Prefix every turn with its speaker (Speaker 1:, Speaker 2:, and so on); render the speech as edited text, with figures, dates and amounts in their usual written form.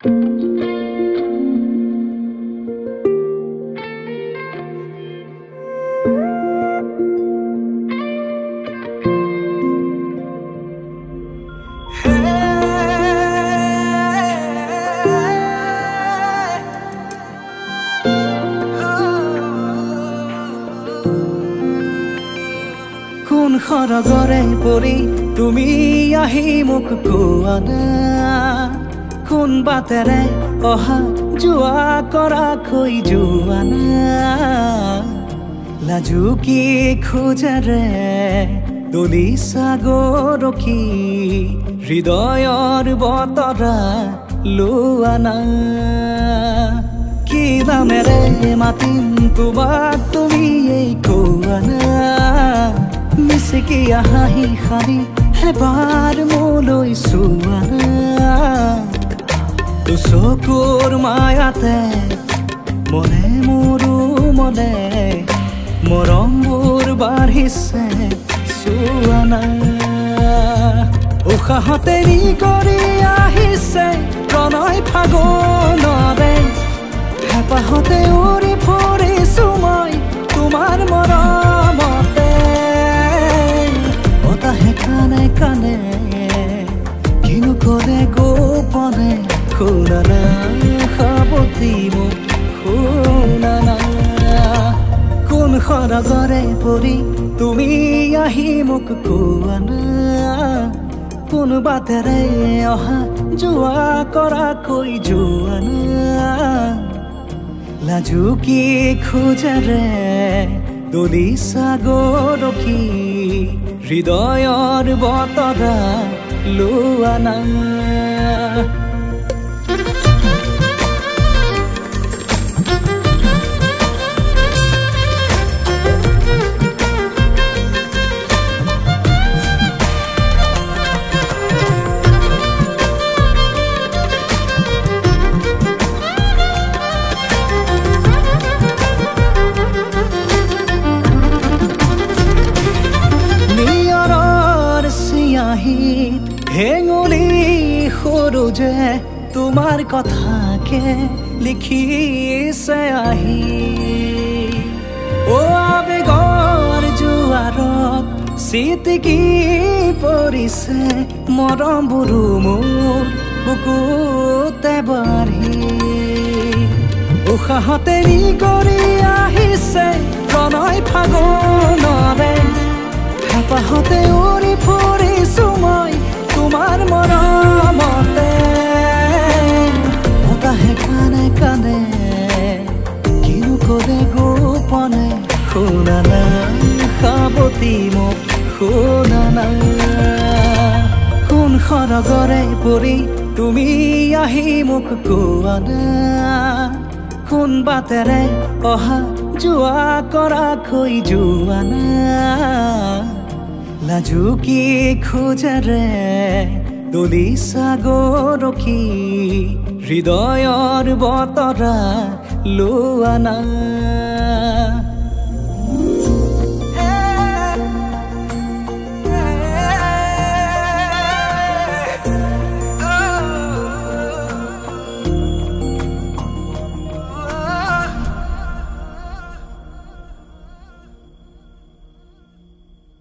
Speaker 1: কোন খৰগৰে পৰি তুমি আহি মোক কোৱা না কোন বাটেৰে অহা যোৱা কৰা কৈ যোৱা না লাজু কি খোজেৰে দলিছা গৰখি হৃদয়ৰ বতৰা লোৱা না কি নামেৰে মাতিম তোমাক তুমি এই কোৱা না মিচিকি হাঁহি সাৰি এবাৰ মোলৈ চোৱা তো চকুৰ মায়াতে মনে মোৰো মনে মৰমবোৰ বাঢ়িছে চোৱা না উশাহতে নি কৰি আহিছে প্ৰণয় ফাগুনৰে হেঁপাহতে উৰি ফুৰিছো মই তোমাৰ মৰমতে বতাহে কানে কানে কিনো কৰে গোপনে শুনা না সাৱতি মোক শুনা না কোন খৰগৰে পৰি তুমি আহি মোক কোৱা না কোন বাটেৰে অহা যোৱা কৰা কৈ যোৱা না লাজু কি খোজেৰে দলিছা গৰখি হৃদয়ৰ বতৰা লোৱা না হেঙুলি সৰু যে তোমাৰ কথাকে লিখিছে আহি অ আবেগৰ জোৱাৰত চিটিকি পৰিছে মৰমবোৰো মোৰ বুকুতে বাঢ়ি উশাহতে নি কৰি আহিছে প্ৰণয় ফাগুনৰে হেঁপাহতে উৰি ফুৰিছো মই তোমাৰ মৰমতে বতাহে কানে কানে কিনো কৰে গোপনে শুনা না সাৱতি মোক শুনা না কোন খৰগৰে পৰি তুমি আহি মোক কোৱা না কোন বাটেৰে অহা যোৱা কৰা কৈ যোৱা না লাজু কি খোজেৰে দলিছা গৰখি হৃদয়ৰ বতৰা লোৱা না